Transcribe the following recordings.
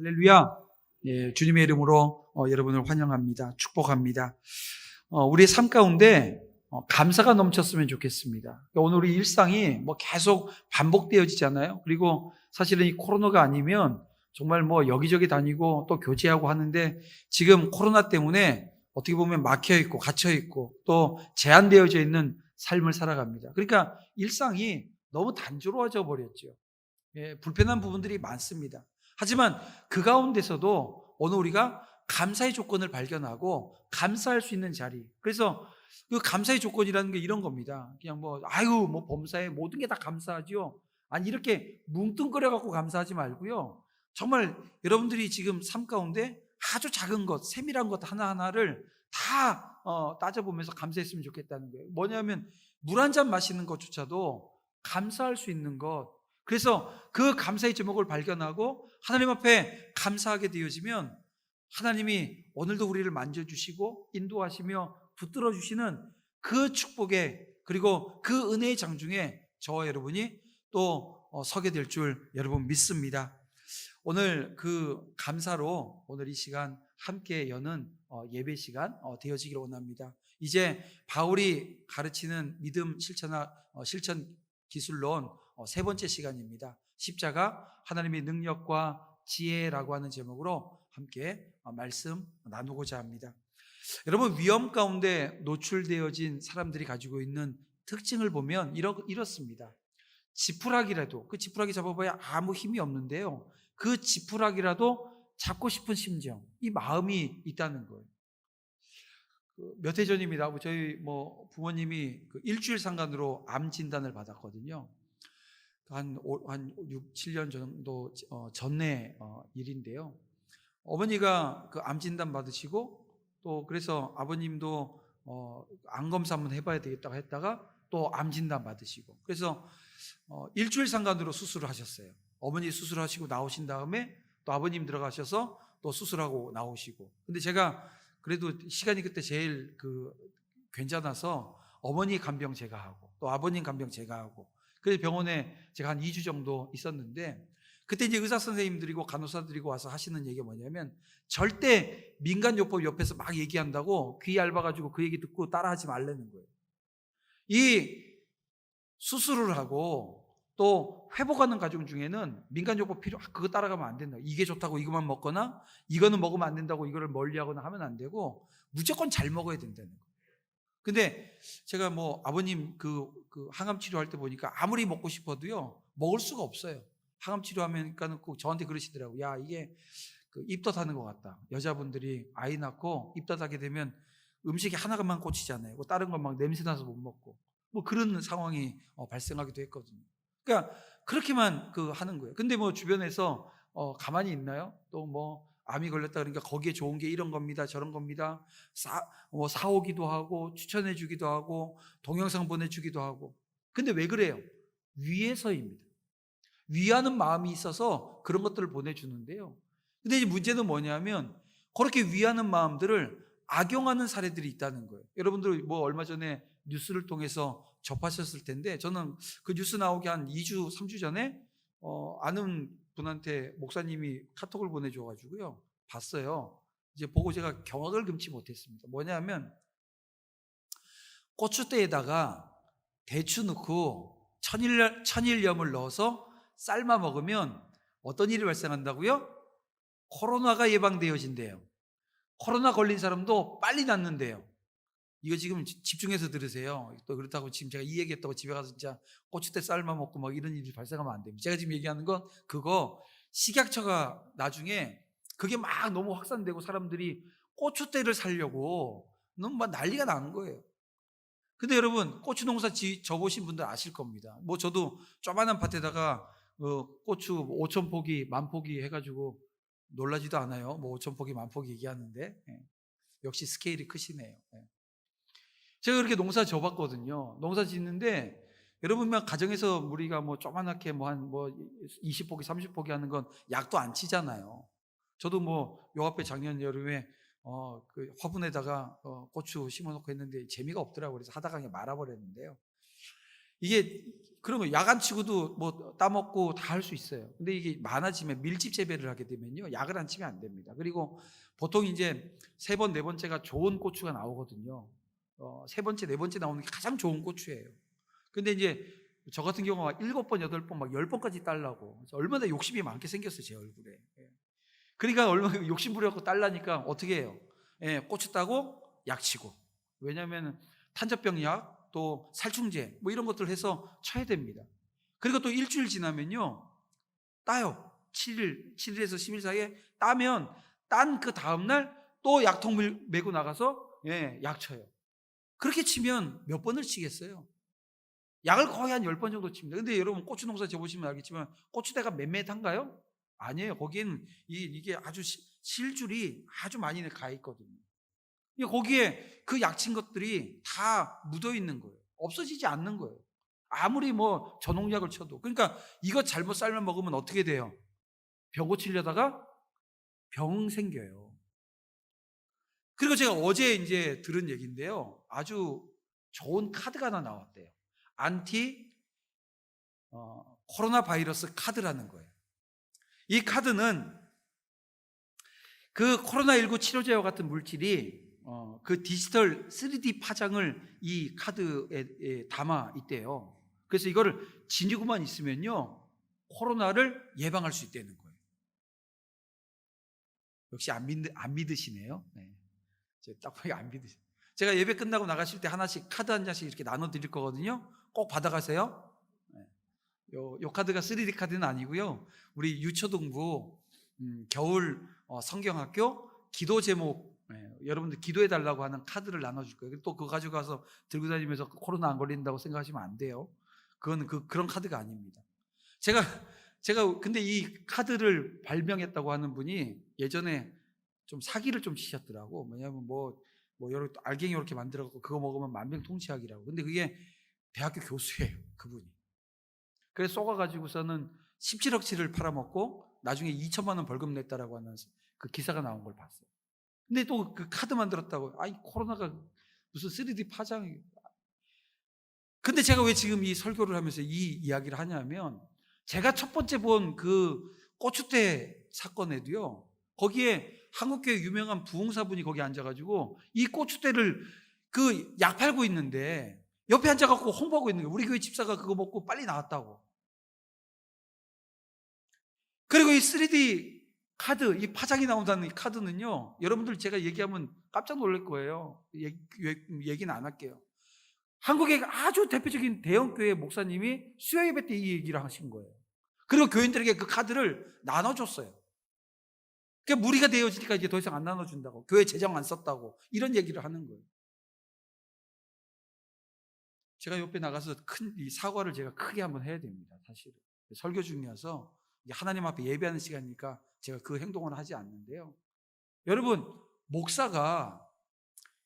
할렐루야. 예, 주님의 이름으로 여러분을 환영합니다. 축복합니다. 우리의 삶 가운데 감사가 넘쳤으면 좋겠습니다. 그러니까 오늘 우리 일상이 계속 반복되어지잖아요. 그리고 사실은 이 코로나가 아니면 정말 여기저기 다니고 또 교제하고 하는데 지금 코로나 때문에 어떻게 보면 막혀 있고 갇혀 있고 또 제한되어져 있는 삶을 살아갑니다. 그러니까 일상이 너무 단조로워져 버렸죠. 예, 불편한 부분들이 많습니다. 하지만 그 가운데서도 오늘 우리가 감사의 조건을 발견하고 감사할 수 있는 자리. 그래서 그 감사의 조건이라는 게 이런 겁니다. 그냥 범사에 모든 게 다 감사하죠. 아니, 이렇게 뭉뚱그려 갖고 감사하지 말고요. 정말 여러분들이 지금 삶 가운데 아주 작은 것, 세밀한 것 하나하나를 다 따져보면서 감사했으면 좋겠다는 거예요. 뭐냐면 물 한 잔 마시는 것조차도 감사할 수 있는 것. 그래서 그 감사의 제목을 발견하고 하나님 앞에 감사하게 되어지면 하나님이 오늘도 우리를 만져주시고 인도하시며 붙들어 주시는 그 축복에, 그리고 그 은혜의 장중에 저와 여러분이 또 서게 될 줄 여러분 믿습니다. 오늘 그 감사로 오늘 이 시간 함께 여는 예배 시간 되어지기를 원합니다. 이제 바울이 가르치는 믿음 실천 기술론 세 번째 시간입니다. 십자가 하나님의 능력과 지혜라고 하는 제목으로 함께 말씀 나누고자 합니다. 여러분, 위험 가운데 노출되어진 사람들이 가지고 있는 특징을 보면 이렇습니다. 지푸라기라도, 그 지푸라기 잡아봐야 아무 힘이 없는데요, 그 지푸라기라도 잡고 싶은 심정, 이 마음이 있다는 거예요. 몇 해 전입니다. 저희 부모님이 일주일 상간으로 암 진단을 받았거든요. 한 6, 7년 정도 전에 일인데요. 어머니가 그 암 진단 받으시고 또 그래서 아버님도 암 검사 한번 해봐야 되겠다고 했다가 또 암 진단 받으시고, 그래서 일주일 상간으로 수술을 하셨어요. 어머니 수술하시고 나오신 다음에 또 아버님 들어가셔서 또 수술하고 나오시고. 근데 제가 그래도 시간이 그때 제일 괜찮아서 어머니 간병 제가 하고 또 아버님 간병 제가 하고, 그래서 병원에 제가 한 2주 정도 있었는데, 그때 이제 의사 선생님들이고 간호사들이고 와서 하시는 얘기가 뭐냐면, 절대 민간요법 옆에서 막 얘기한다고 귀 얇아가지고 그 얘기 듣고 따라하지 말라는 거예요. 이 수술을 하고 또 회복하는 과정 중에는 민간요법 그거 따라가면 안 된다. 이게 좋다고 이것만 먹거나 이거는 먹으면 안 된다고 이거를 멀리하거나 하면 안 되고 무조건 잘 먹어야 된다는 거예요. 근데 제가 아버님 항암 치료할 때 보니까 아무리 먹고 싶어도요 먹을 수가 없어요. 항암 치료하면은 꼭 저한테 그러시더라고요. 야, 이게 입덧하는 것 같다. 여자분들이 아이 낳고 입덧하게 되면 음식이 하나만 꽂히잖아요. 다른 건 막 냄새 나서 못 먹고 그런 상황이 발생하기도 했거든요. 그러니까 그렇게만 하는 거예요. 근데 주변에서 가만히 있나요? 또 암이 걸렸다 그러니까 거기에 좋은 게 이런 겁니다, 저런 겁니다. 사오기도 하고 추천해 주기도 하고 동영상 보내주기도 하고. 근데 왜 그래요? 위해서입니다. 위하는 마음이 있어서 그런 것들을 보내주는데요. 근데 이제 문제는 뭐냐면 그렇게 위하는 마음들을 악용하는 사례들이 있다는 거예요. 여러분들 얼마 전에 뉴스를 통해서 접하셨을 텐데, 저는 그 뉴스 나오기 한 2주, 3주 전에 아는 분한테 목사님이 카톡을 보내줘가지고요 봤어요. 이제 보고 제가 경악을 금치 못했습니다. 뭐냐면 고추대에다가 대추 넣고 천일염을 넣어서 삶아 먹으면 어떤 일이 발생한다고요? 코로나가 예방되어진대요. 코로나 걸린 사람도 빨리 낫는데요. 이거 지금 집중해서 들으세요. 또 그렇다고 지금 제가 이 얘기했다고 집에 가서 진짜 고추대 삶아 먹고 이런 일이 발생하면 안 됩니다. 제가 지금 얘기하는 건 그거 식약처가 나중에 그게 너무 확산되고 사람들이 고추대를 살려고 너무 난리가 나는 거예요. 근데 여러분, 고추 농사 져보신 분들 아실 겁니다. 저도 조그만한 밭에다가 고추 5천 포기, 10,000포기 해가지고 놀라지도 않아요. 5천 포기, 10,000포기 얘기하는데. 역시 스케일이 크시네요. 제가 그렇게 농사 져봤거든요. 농사 짓는데 여러분, 가정에서 우리가 조그맣게 한 20포기, 30포기 하는 건 약도 안 치잖아요. 저도 요 앞에 작년 여름에 화분에다가 고추 심어놓고 했는데 재미가 없더라고요. 그래서 하다가 그냥 말아버렸는데요. 이게 그런 거 야간 치고도 뭐 따먹고 다 할 수 있어요. 근데 이게 많아지면 밀집 재배를 하게 되면요, 약을 안 치면 안 됩니다. 그리고 보통 이제 세 번, 네 번째가 좋은 고추가 나오거든요. 세 번째, 네 번째 나오는 게 가장 좋은 고추예요. 근데 이제 저 같은 경우가 7번, 8번, 막 10번까지 딸라고. 얼마나 욕심이 많게 생겼어요, 제 얼굴에. 예. 그러니까 얼마나 욕심 부려갖고 딸라니까 어떻게 해요? 예, 고추 따고 약치고. 왜냐하면 탄저병 약, 또 살충제 뭐 이런 것들 해서 쳐야 됩니다. 그리고 또 일주일 지나면요, 따요. 7일에서 10일 사이에 따면 딴 그 다음날 또 약통 메고 나가서 약 쳐요. 그렇게 치면 몇 번을 치겠어요? 약을 거의 한 10번 정도 칩니다. 근데 여러분 고추 농사 지어보시면 알겠지만 고추대가 맴매한가요? 아니에요. 거기에는 이게 아주 실줄이 아주 많이 가 있거든요. 거기에 그 약친 것들이 다 묻어 있는 거예요. 없어지지 않는 거예요. 아무리 뭐 전농약을 쳐도. 그러니까 이거 잘못 삶아 먹으면 어떻게 돼요? 병 고치려다가 병 생겨요. 그리고 제가 어제 이제 들은 얘기인데요, 아주 좋은 카드가 하나 나왔대요. 안티 코로나 바이러스 카드라는 거예요. 이 카드는 그 코로나19 치료제와 같은 물질이 그 디지털 3D 파장을 이 카드에 담아 있대요. 그래서 이거를 지니고만 있으면요, 코로나를 예방할 수 있다는 거예요. 역시 안 믿으시네요. 네. 딱 보니까 안 믿으시네요. 제가 예배 끝나고 나가실 때 하나씩 카드 한 장씩 이렇게 나눠 드릴 거거든요. 꼭 받아가세요. 네. 요 카드가 3D 카드는 아니고요, 우리 유초동부 겨울 성경학교 기도 제목, 여러분들 기도해 달라고 하는 카드를 나눠줄 거예요. 또 그거 가지고 가서 들고 다니면서 코로나 안 걸린다고 생각하시면 안 돼요. 그건 그런 카드가 아닙니다. 제가 근데 이 카드를 발명했다고 하는 분이 예전에 좀 사기를 좀 치셨더라고. 뭐냐면 뭐 여러 알갱이 이렇게 만들어갖고 그거 먹으면 만병통치약이라고. 근데 그게 대학교 교수예요, 그분이. 그래서 쏘가가지고서는 17억치를 팔아먹고 나중에 2천만 원 벌금 냈다라고 하는 그 기사가 나온 걸 봤어요. 근데 또 그 카드 만들었다고. 아이, 코로나가 무슨 3D 파장이. 근데 제가 왜 지금 이 설교를 하면서 이 이야기를 하냐면, 제가 첫 번째 본 그 고추대 사건에도요, 거기에 한국교회 유명한 부흥사분이 거기 앉아가지고 이 고추대를 그 약 팔고 있는데 옆에 앉아갖고 홍보하고 있는 거예요. 우리 교회 집사가 그거 먹고 빨리 나왔다고. 그리고 이 3D 카드, 이 파장이 나온다는 이 카드는요, 여러분들 제가 얘기하면 깜짝 놀랄 거예요. 얘기는 안 할게요. 한국의 아주 대표적인 대형교회 목사님이 수요예배 때 이 얘기를 하신 거예요. 그리고 교인들에게 그 카드를 나눠줬어요. 그러니까 무리가 되어지니까 이제 더 이상 안 나눠준다고, 교회 재정 안 썼다고, 이런 얘기를 하는 거예요. 제가 옆에 나가서 큰 이 사과를 제가 크게 한번 해야 됩니다. 사실은 설교 중이어서 하나님 앞에 예배하는 시간이니까 제가 그 행동을 하지 않는데요, 여러분,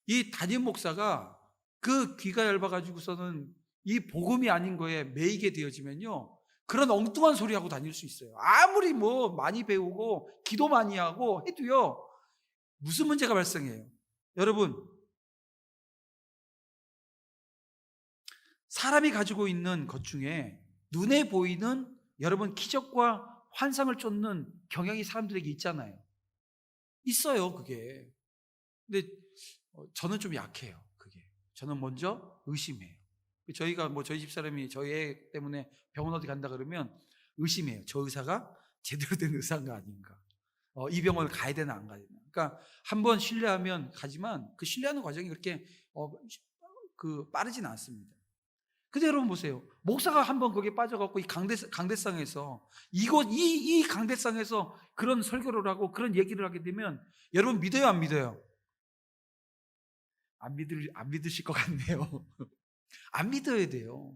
이 담임 목사가 그 귀가 얇아가지고서는 이 복음이 아닌 거에 매이게 되어지면요, 그런 엉뚱한 소리 하고 다닐 수 있어요. 아무리 뭐 많이 배우고 기도 많이 하고 해도요, 무슨 문제가 발생해요? 여러분, 사람이 가지고 있는 것 중에 눈에 보이는 여러분 기적과 환상을 쫓는 경향이 사람들에게 있잖아요. 있어요, 그게. 근데 저는 좀 약해요, 그게. 저는 먼저 의심해요. 저희가 뭐 저희 집사람이 저희 애 때문에 병원 어디 간다 그러면 의심해요. 저 의사가 제대로 된 의사인가 아닌가. 이 병원을 가야 되나 안 가야 되나. 그러니까 한번 신뢰하면 가지만 그 신뢰하는 과정이 그렇게 빠르진 않습니다. 근데 여러분 보세요. 목사가 한번 거기에 빠져갖고 이 강대상에서 이 강대상에서 그런 설교를 하고 그런 얘기를 하게 되면 여러분 믿어요, 안 믿어요? 안 믿으실 것 같네요. 안 믿어야 돼요.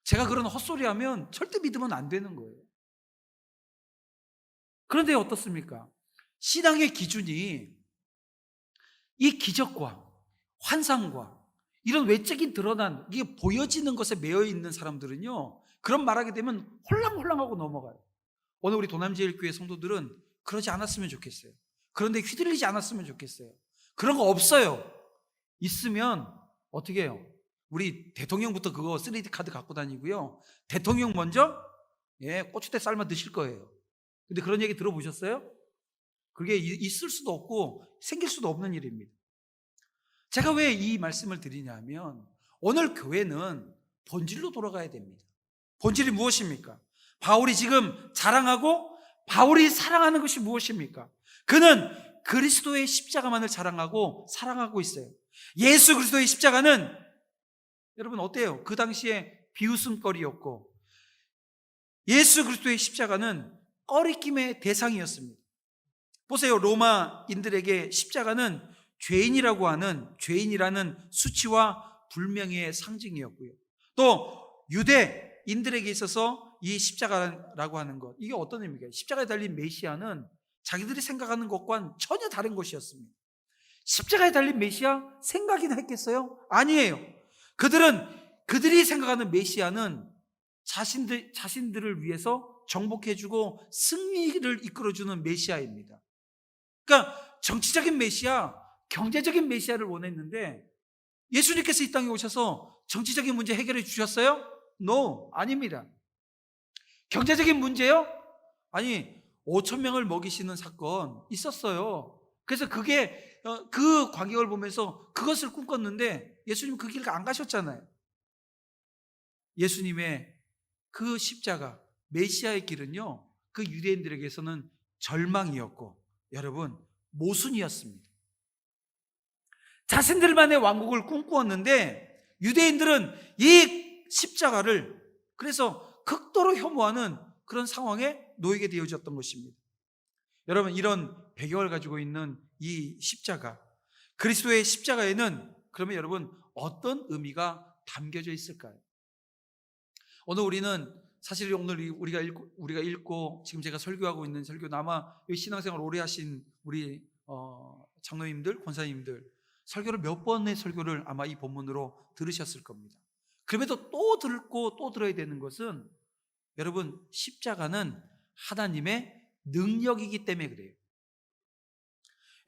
제가 그런 헛소리 하면 절대 믿으면 안 되는 거예요. 그런데 어떻습니까? 신앙의 기준이 이 기적과 환상과 이런 외적인 드러난 이게 보여지는 것에 매여 있는 사람들은요, 그런 말하게 되면 홀랑홀랑하고 넘어가요. 오늘 우리 도남제일교회 성도들은 그러지 않았으면 좋겠어요. 그런데 휘둘리지 않았으면 좋겠어요. 그런 거 없어요. 있으면 어떻게 해요? 우리 대통령부터 그거 3D 카드 갖고 다니고요. 대통령 먼저 고추대 삶아 드실 거예요. 근데 그런 얘기 들어보셨어요? 그게 있을 수도 없고 생길 수도 없는 일입니다. 제가 왜 이 말씀을 드리냐면 오늘 교회는 본질로 돌아가야 됩니다. 본질이 무엇입니까? 바울이 지금 자랑하고 바울이 사랑하는 것이 무엇입니까? 그는 그리스도의 십자가만을 자랑하고 사랑하고 있어요. 예수 그리스도의 십자가는 여러분 어때요? 그 당시에 비웃음거리였고 예수 그리스도의 십자가는 꺼리낌의 대상이었습니다. 보세요. 로마인들에게 십자가는 죄인이라는 수치와 불명예의 상징이었고요. 또 유대인들에게 있어서 이 십자가라고 하는 것, 이게 어떤 의미입니까? 십자가에 달린 메시아는 자기들이 생각하는 것과는 전혀 다른 것이었습니다. 십자가에 달린 메시아 생각이나 했겠어요? 아니에요. 그들이 생각하는 메시아는 자신들을 위해서 정복해주고 승리를 이끌어주는 메시아입니다. 그러니까 정치적인 메시아, 경제적인 메시아를 원했는데 예수님께서 이 땅에 오셔서 정치적인 문제 해결해 주셨어요? No, 아닙니다. 경제적인 문제요? 아니, 5천 명을 먹이시는 사건 있었어요. 그래서 그게 그 광경을 보면서 그것을 꿈꿨는데 예수님 그 길을 안 가셨잖아요. 예수님의 그 십자가, 메시아의 길은요, 그 유대인들에게서는 절망이었고 여러분 모순이었습니다. 자신들만의 왕국을 꿈꾸었는데 유대인들은 이 십자가를 그래서 극도로 혐오하는 그런 상황에 놓이게 되어졌던 것입니다. 여러분 이런 배경을 가지고 있는 이 십자가, 그리스도의 십자가에는 그러면 여러분 어떤 의미가 담겨져 있을까요? 오늘 우리는 사실 오늘 우리가 읽고 지금 제가 설교하고 있는 설교는 아마 신앙생활 오래 하신 우리 장로님들, 권사님들 설교를 몇 번의 설교를 아마 이 본문으로 들으셨을 겁니다. 그럼에도 또 듣고 또 들어야 되는 것은 여러분 십자가는 하나님의 능력이기 때문에 그래요.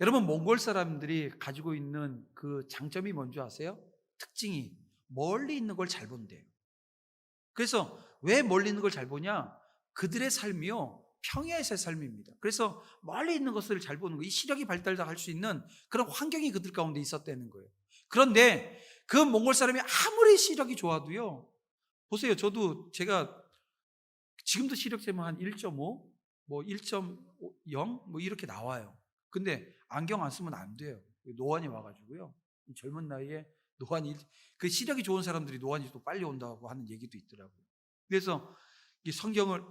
여러분 몽골 사람들이 가지고 있는 그 장점이 뭔지 아세요? 특징이 멀리 있는 걸 잘 본대요. 그래서 왜 멀리 있는 걸 잘 보냐? 그들의 삶이요 평야에서의 삶입니다. 그래서 멀리 있는 것을 잘 보는 거, 이 시력이 발달할 수 있는 그런 환경이 그들 가운데 있었다는 거예요. 그런데 그 몽골 사람이 아무리 시력이 좋아도요, 보세요. 제가 지금도 시력 재면 한 1.5, 뭐 1.0 뭐 이렇게 나와요. 근데 안경 안 쓰면 안 돼요. 노안이 와가지고요. 젊은 나이에 노안이, 그 시력이 좋은 사람들이 노안이 또 빨리 온다고 하는 얘기도 있더라고요. 그래서 이 성경을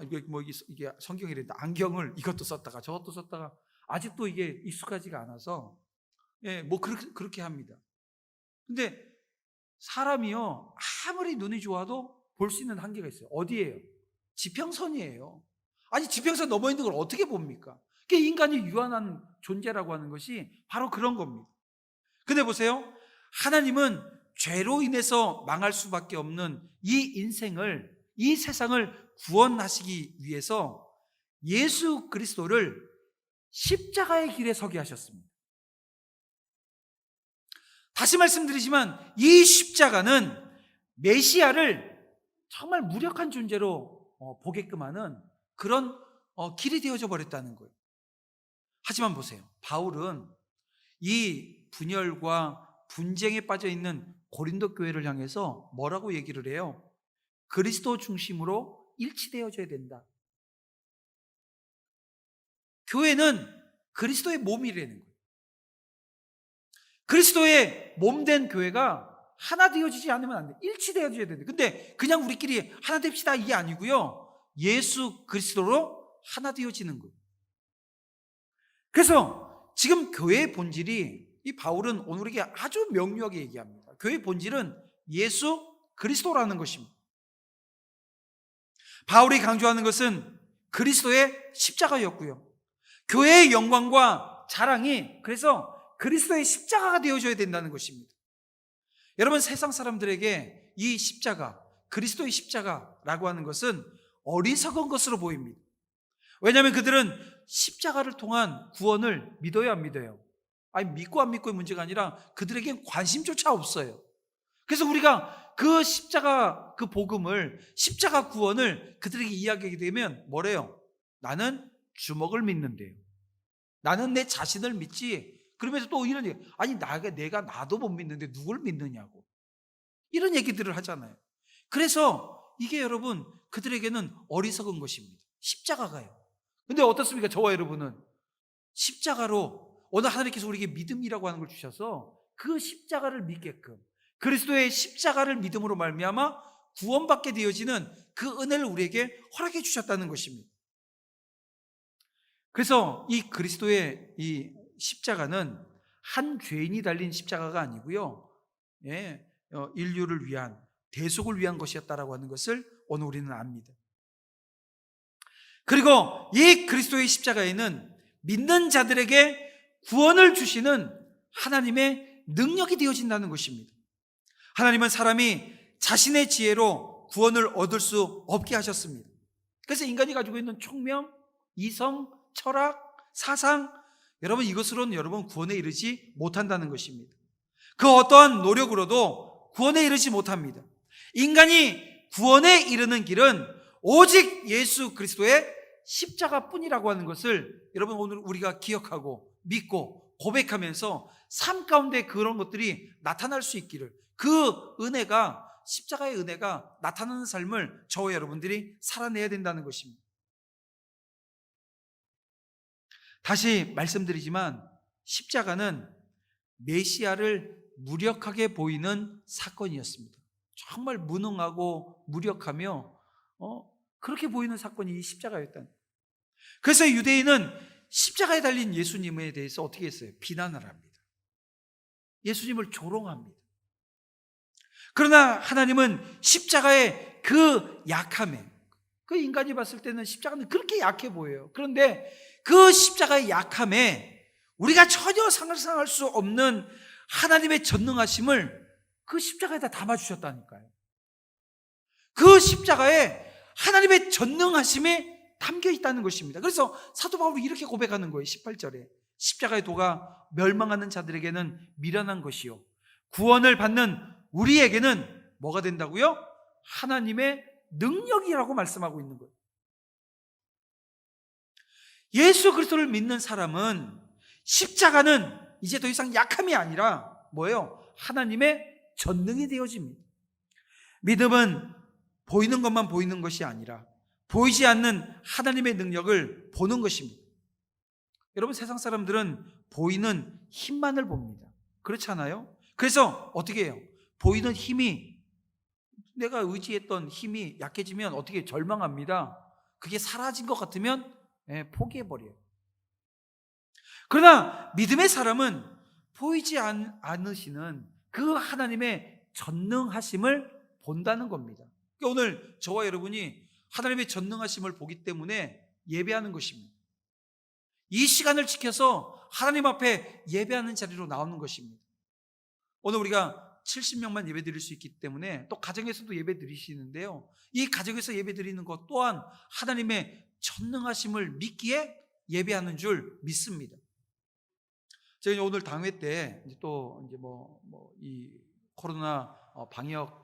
이게 성경이랬는데 안경을 이것도 썼다가 저것도 썼다가 아직도 이게 익숙하지가 않아서 뭐 그렇게 합니다. 근데 사람이요 아무리 눈이 좋아도 볼 수 있는 한계가 있어요. 어디예요? 지평선이에요. 아니 지평선 넘어 있는 걸 어떻게 봅니까? 그게 인간이 유한한 존재라고 하는 것이 바로 그런 겁니다. 근데 보세요. 하나님은 죄로 인해서 망할 수밖에 없는 이 인생을, 이 세상을 구원하시기 위해서 예수 그리스도를 십자가의 길에 서게 하셨습니다. 다시 말씀드리지만 이 십자가는 메시아를 정말 무력한 존재로 보게끔 하는 그런 길이 되어져 버렸다는 거예요. 하지만 보세요. 바울은 이 분열과 분쟁에 빠져 있는 고린도 교회를 향해서 뭐라고 얘기를 해요? 그리스도 중심으로 일치되어져야 된다. 교회는 그리스도의 몸이라는 거예요. 그리스도의 몸된 교회가 하나 되어지지 않으면 안 돼. 일치되어져야 된다. 근데 그냥 우리끼리 하나 됩시다 이게 아니고요. 예수 그리스도로 하나 되어지는 거예요. 그래서 지금 교회의 본질이, 이 바울은 오늘 우리에게 아주 명료하게 얘기합니다. 교회의 본질은 예수 그리스도라는 것입니다. 바울이 강조하는 것은 그리스도의 십자가였고요. 교회의 영광과 자랑이 그래서 그리스도의 십자가가 되어줘야 된다는 것입니다. 여러분 세상 사람들에게 이 십자가, 그리스도의 십자가라고 하는 것은 어리석은 것으로 보입니다. 왜냐하면 그들은 십자가를 통한 구원을 믿어야 안 믿어요? 아니 믿고 안 믿고의 문제가 아니라 그들에겐 관심조차 없어요. 그래서 우리가 그 십자가 그 복음을, 십자가 구원을 그들에게 이야기하게 되면 뭐래요? 나는 주먹을 믿는데요. 나는 내 자신을 믿지. 그러면서 또 이런 얘기, 아니 내가 나도 못 믿는데 누굴 믿느냐고, 이런 얘기들을 하잖아요. 그래서 이게 여러분 그들에게는 어리석은 것입니다. 십자가가요. 근데 어떻습니까? 저와 여러분은 십자가로 오늘 하나님께서 우리에게 믿음이라고 하는 걸 주셔서 그 십자가를 믿게끔, 그리스도의 십자가를 믿음으로 말미암아 구원받게 되어지는 그 은혜를 우리에게 허락해 주셨다는 것입니다. 그래서 이 그리스도의 이 십자가는 한 죄인이 달린 십자가가 아니고요, 인류를 위한, 대속을 위한 것이었다라고 하는 것을 오늘 우리는 압니다. 그리고 이 그리스도의 십자가에는 믿는 자들에게 구원을 주시는 하나님의 능력이 되어진다는 것입니다. 하나님은 사람이 자신의 지혜로 구원을 얻을 수 없게 하셨습니다. 그래서 인간이 가지고 있는 총명, 이성, 철학, 사상, 여러분 이것으로는 여러분 구원에 이르지 못한다는 것입니다. 그 어떠한 노력으로도 구원에 이르지 못합니다. 인간이 구원에 이르는 길은 오직 예수 그리스도의 십자가뿐이라고 하는 것을 여러분 오늘 우리가 기억하고 믿고 고백하면서 삶 가운데 그런 것들이 나타날 수 있기를, 그 은혜가, 십자가의 은혜가 나타나는 삶을 저와 여러분들이 살아내야 된다는 것입니다. 다시 말씀드리지만 십자가는 메시아를 무력하게 보이는 사건이었습니다. 정말 무능하고 무력하며 그렇게 보이는 사건이 이 십자가였다는 거예요. 그래서 유대인은 십자가에 달린 예수님에 대해서 어떻게 했어요? 비난을 합니다. 예수님을 조롱합니다. 그러나 하나님은 십자가의 그 약함에, 그 인간이 봤을 때는 십자가는 그렇게 약해 보여요. 그런데 그 십자가의 약함에 우리가 전혀 상상할 수 없는 하나님의 전능하심을 그 십자가에다 담아주셨다니까요. 그 십자가에 하나님의 전능하심이 담겨 있다는 것입니다. 그래서 사도 바울이 이렇게 고백하는 거예요. 18절에 십자가의 도가 멸망하는 자들에게는 미련한 것이요, 구원을 받는 우리에게는 뭐가 된다고요? 하나님의 능력이라고 말씀하고 있는 거예요. 예수 그리스도를 믿는 사람은 십자가는 이제 더 이상 약함이 아니라 뭐예요? 하나님의 전능이 되어집니다. 믿음은 보이는 것만 보이는 것이 아니라 보이지 않는 하나님의 능력을 보는 것입니다. 여러분 세상 사람들은 보이는 힘만을 봅니다. 그렇지 않아요? 그래서 어떻게 해요? 보이는 힘이, 내가 의지했던 힘이 약해지면 어떻게 절망합니다. 그게 사라진 것 같으면 포기해버려요. 그러나 믿음의 사람은 보이지 않으시는 그 하나님의 전능하심을 본다는 겁니다. 그러니까 오늘 저와 여러분이 하나님의 전능하심을 보기 때문에 예배하는 것입니다. 이 시간을 지켜서 하나님 앞에 예배하는 자리로 나오는 것입니다. 오늘 우리가 70명만 예배 드릴 수 있기 때문에 또 가정에서도 예배 드리시는데요, 이 가정에서 예배 드리는 것 또한 하나님의 전능하심을 믿기에 예배하는 줄 믿습니다. 제가 오늘 당회 때 또 이제 이 코로나 방역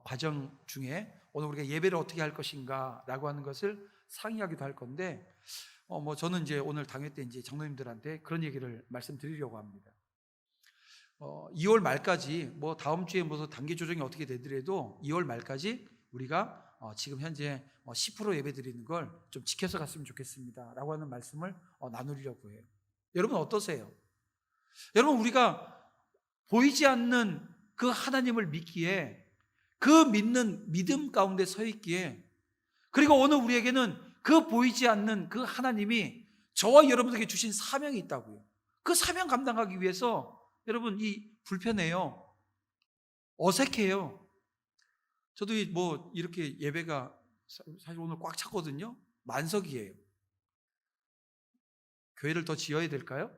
과정 중에 오늘 우리가 예배를 어떻게 할 것인가라고 하는 것을 상의하기도 할 건데, 저는 이제 오늘 당회 때 이제 장로님들한테 그런 얘기를 말씀드리려고 합니다. 2월 말까지 다음 주에 단계 조정이 어떻게 되더라도 2월 말까지 우리가 지금 현재 10% 예배 드리는 걸 좀 지켜서 갔으면 좋겠습니다 라고 하는 말씀을 나누려고 해요. 여러분 어떠세요? 여러분 우리가 보이지 않는 그 하나님을 믿기에, 그 믿는 믿음 가운데 서 있기에, 그리고 오늘 우리에게는 그 보이지 않는 그 하나님이 저와 여러분에게 주신 사명이 있다고요. 그 사명 감당하기 위해서 여러분 이 불편해요. 어색해요. 저도 이렇게 예배가 사실 오늘 꽉 찼거든요. 만석이에요. 교회를 더 지어야 될까요?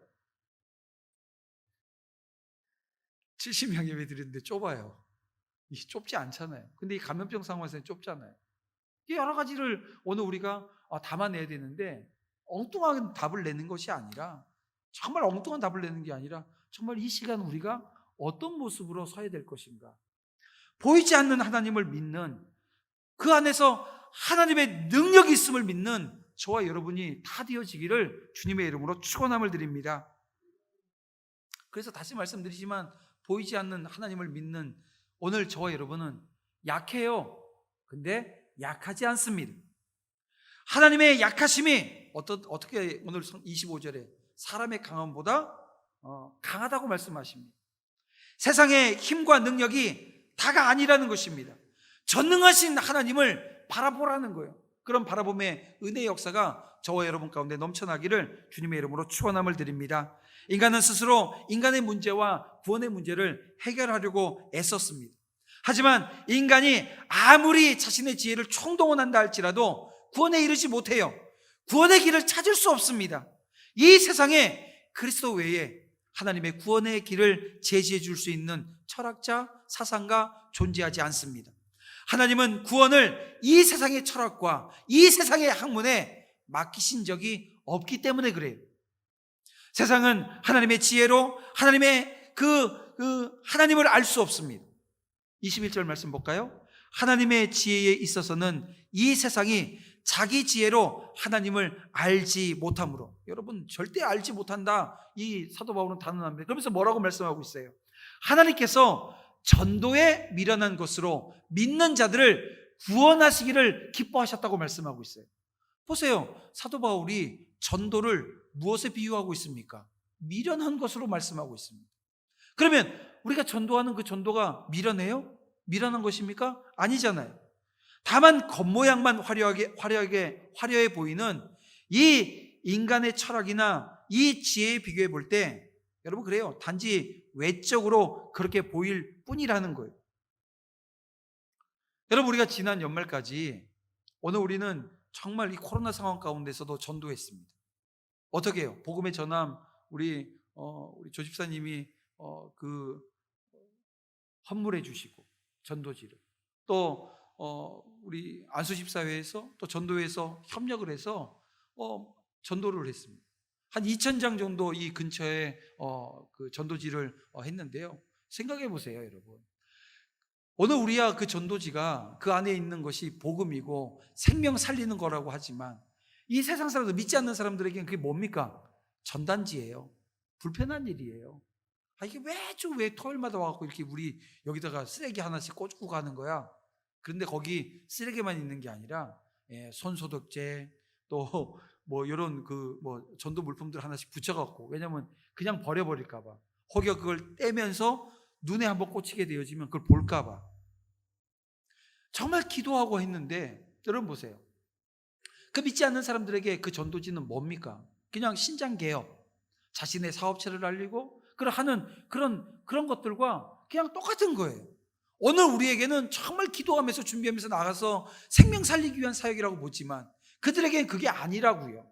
70명 예배 드리는데 좁아요. 이게 좁지 않잖아요. 근데 이 감염병 상황에서는 좁잖아요. 이 여러 가지를 오늘 우리가 담아내야 되는데, 엉뚱한 답을 내는 것이 아니라, 정말 엉뚱한 답을 내는 게 아니라 정말 이 시간 우리가 어떤 모습으로 서야 될 것인가, 보이지 않는 하나님을 믿는, 그 안에서 하나님의 능력이 있음을 믿는 저와 여러분이 다 되어지기를 주님의 이름으로 축원함을 드립니다. 그래서 다시 말씀드리지만 보이지 않는 하나님을 믿는 오늘 저와 여러분은 약해요. 근데 약하지 않습니다. 하나님의 약하심이 어떻게 오늘 25절에 사람의 강함보다 강하다고 말씀하십니다. 세상의 힘과 능력이 다가 아니라는 것입니다. 전능하신 하나님을 바라보라는 거예요. 그런 바라봄의 은혜의 역사가 저와 여러분 가운데 넘쳐나기를 주님의 이름으로 축원함을 드립니다. 인간은 스스로 인간의 문제와 구원의 문제를 해결하려고 애썼습니다. 하지만 인간이 아무리 자신의 지혜를 총동원한다 할지라도 구원에 이르지 못해요. 구원의 길을 찾을 수 없습니다. 이 세상에 그리스도 외에 하나님의 구원의 길을 제시해 줄 수 있는 철학자, 사상가 존재하지 않습니다. 하나님은 구원을 이 세상의 철학과 이 세상의 학문에 맡기신 적이 없기 때문에 그래요. 세상은 하나님의 지혜로 하나님의 하나님을 알 수 없습니다. 21절 말씀 볼까요? 하나님의 지혜에 있어서는 이 세상이 자기 지혜로 하나님을 알지 못함으로. 여러분, 절대 알지 못한다, 이 사도 바울은 단언합니다. 그러면서 뭐라고 말씀하고 있어요? 하나님께서 전도에 미련한 것으로 믿는 자들을 구원하시기를 기뻐하셨다고 말씀하고 있어요. 보세요, 사도 바울이 전도를 무엇에 비유하고 있습니까? 미련한 것으로 말씀하고 있습니다. 그러면 우리가 전도하는 그 전도가 미련해요? 미련한 것입니까? 아니잖아요. 다만 겉모양만 화려해 보이는 이 인간의 철학이나 이 지혜에 비교해 볼 때 여러분, 그래요, 단지 외적으로 그렇게 보일 뿐이라는 거예요. 여러분, 우리가 지난 연말까지 오늘 우리는 정말 이 코로나 상황 가운데서도 전도했습니다. 어떻게 해요? 복음의 전함, 우리 조 집사님이 헌물해 주시고 전도지를, 또 우리 안수집사회에서 또 전도회에서 협력을 해서 전도를 했습니다. 한 2,000장 정도 이 근처에 그 전도지를 했는데요. 생각해 보세요, 여러분. 오늘 우리야 그 전도지가 그 안에 있는 것이 복음이고 생명 살리는 거라고 하지만 이 세상 사람들, 믿지 않는 사람들에게는 그게 뭡니까? 전단지예요. 불편한 일이에요. 이게 왜 토요일마다 와갖고 이렇게 우리 여기다가 쓰레기 하나씩 꽂고 가는 거야? 그런데 거기 쓰레기만 있는 게 아니라 손소독제, 또 뭐 이런 전도 물품들 하나씩 붙여갖고, 왜냐면 그냥 버려버릴까봐, 혹여 그걸 떼면서 눈에 한번 꽂히게 되어지면 그걸 볼까봐 정말 기도하고 했는데, 여러분 보세요. 그 믿지 않는 사람들에게 그 전도지는 뭡니까? 그냥 신장개혁, 자신의 사업체를 알리고 하는 그런 것들과 그냥 똑같은 거예요. 오늘 우리에게는 정말 기도하면서 준비하면서 나가서 생명 살리기 위한 사역이라고 보지만 그들에게는 그게 아니라고요.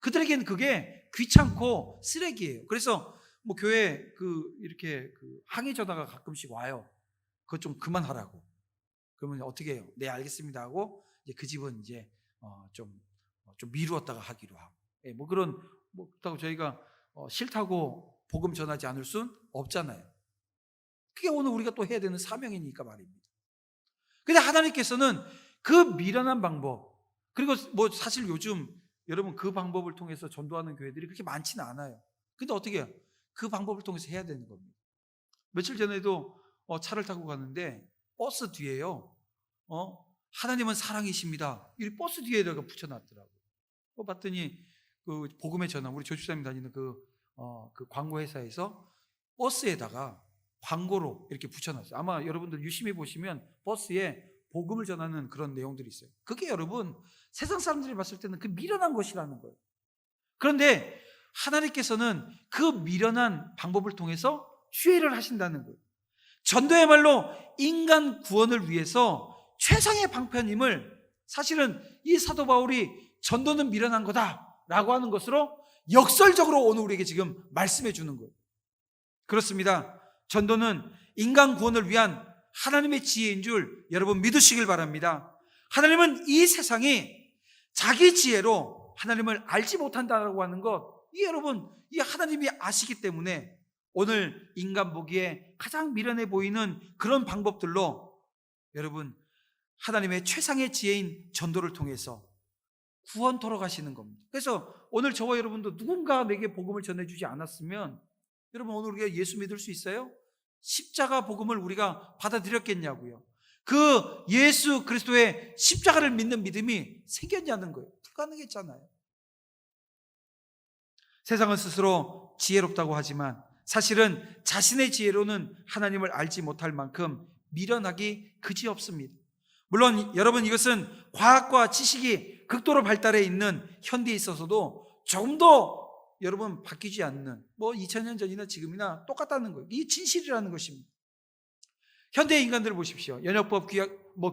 그들에게는 그게 귀찮고 쓰레기예요. 그래서 교회 이렇게 항의 전화가 가끔씩 와요. 그거 좀 그만하라고. 그러면 어떻게 해요? 네, 알겠습니다 하고 이제 그 집은 이제 좀 미루었다가 하기로 하고. 그렇다고 저희가 싫다고 복음 전하지 않을 순 없잖아요. 그게 오늘 우리가 또 해야 되는 사명이니까 말입니다. 근데 하나님께서는 그 미련한 방법, 그리고 사실 요즘 여러분 그 방법을 통해서 전도하는 교회들이 그렇게 많지는 않아요. 근데 어떻게 해요? 그 방법을 통해서 해야 되는 겁니다. 며칠 전에도 차를 타고 가는데 버스 뒤에요, 하나님은 사랑이십니다, 이 버스 뒤에다가 붙여놨더라고요. 봤더니 그 복음의 전함, 우리 조집사님 다니는 그 광고 회사에서 버스에다가 광고로 이렇게 붙여놨어요. 아마 여러분들 유심히 보시면 버스에 복음을 전하는 그런 내용들이 있어요. 그게 여러분 세상 사람들이 봤을 때는 그 미련한 것이라는 거예요. 그런데 하나님께서는 그 미련한 방법을 통해서 주의를 하신다는 거예요. 전도야말로 인간 구원을 위해서 최상의 방편임을, 사실은 이 사도 바울이 전도는 미련한 거다라고 하는 것으로 역설적으로 오늘 우리에게 지금 말씀해 주는 거예요. 그렇습니다. 전도는 인간 구원을 위한 하나님의 지혜인 줄 여러분 믿으시길 바랍니다. 하나님은 이 세상이 자기 지혜로 하나님을 알지 못한다라고 하는 것, 여러분 이 하나님이 아시기 때문에 오늘 인간 보기에 가장 미련해 보이는 그런 방법들로 여러분, 하나님의 최상의 지혜인 전도를 통해서 구원토록 하시는 겁니다. 그래서 오늘 저와 여러분도 누군가 내게 복음을 전해주지 않았으면, 여러분 오늘 우리가 예수 믿을 수 있어요? 십자가 복음을 우리가 받아들였겠냐고요. 그 예수 그리스도의 십자가를 믿는 믿음이 생겼냐는 거예요. 불가능했잖아요. 세상은 스스로 지혜롭다고 하지만 사실은 자신의 지혜로는 하나님을 알지 못할 만큼 미련하기 그지없습니다. 물론 여러분, 이것은 과학과 지식이 극도로 발달해 있는 현대에 있어서도 조금도 여러분 바뀌지 않는, 2000년 전이나 지금이나 똑같다는 거예요. 이게 진실이라는 것입니다. 현대 인간들을 보십시오. 연역법,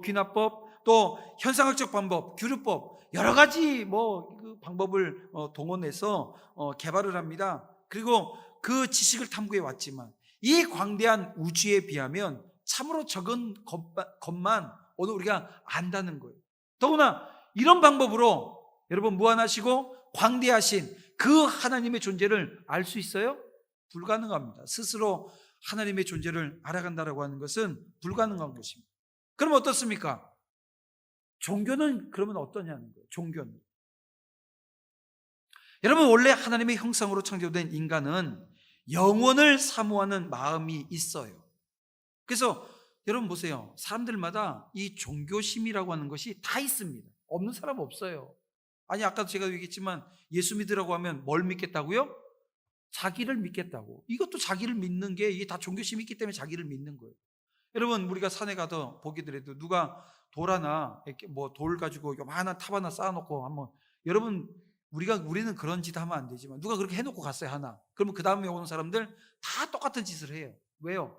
귀납법, 또 현상학적 방법, 규律법, 여러 가지 그 방법을 동원해서 개발을 합니다. 그리고 그 지식을 탐구해 왔지만 이 광대한 우주에 비하면 참으로 적은 것만 오늘 우리가 안다는 거예요. 더구나 이런 방법으로 여러분 무한하시고 광대하신 그 하나님의 존재를 알 수 있어요? 불가능합니다. 스스로 하나님의 존재를 알아간다라고 하는 것은 불가능한 것입니다. 그럼 어떻습니까? 종교는 그러면 어떠냐는 거예요. 종교는, 여러분, 원래 하나님의 형상으로 창조된 인간은 영원을 사모하는 마음이 있어요. 그래서 여러분 보세요. 사람들마다 이 종교심이라고 하는 것이 다 있습니다. 없는 사람 없어요. 아니, 아까도 제가 얘기했지만 예수 믿으라고 하면 뭘 믿겠다고요? 자기를 믿겠다고. 이것도 자기를 믿는 게, 이게 다 종교심이 있기 때문에 자기를 믿는 거예요. 여러분, 우리가 산에 가서 보기더라도 누가 돌 하나, 이렇게 돌 가지고 요만한 탑 하나 쌓아놓고 한번, 여러분, 우리는 그런 짓 하면 안 되지만 누가 그렇게 해놓고 갔어요, 하나. 그러면 그 다음에 오는 사람들 다 똑같은 짓을 해요. 왜요?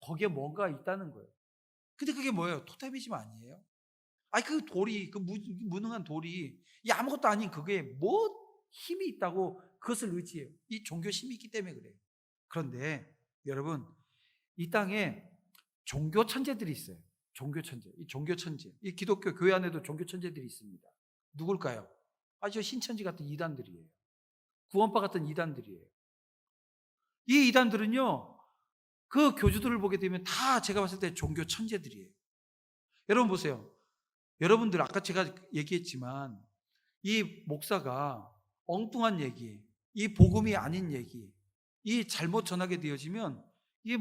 거기에 뭔가 있다는 거예요. 근데 그게 뭐예요? 토테미즘 아니에요? 아니, 그 돌이, 그 무능한 돌이 이 아무것도 아닌 그게 뭐 힘이 있다고 그것을 의지해요. 이 종교심이 있기 때문에 그래요. 그런데 여러분, 이 땅에 종교 천재들이 있어요. 종교 천재. 이 종교 천재. 이 기독교 교회 안에도 종교 천재들이 있습니다. 누굴까요? 저 신천지 같은 이단들이에요. 구원파 같은 이단들이에요. 이 이단들은요, 그 교주들을 보게 되면 다 제가 봤을 때 종교 천재들이에요. 여러분 보세요. 여러분들 아까 제가 얘기했지만 이 목사가 엉뚱한 얘기, 이 복음이 아닌 얘기, 이 잘못 전하게 되어지면 이게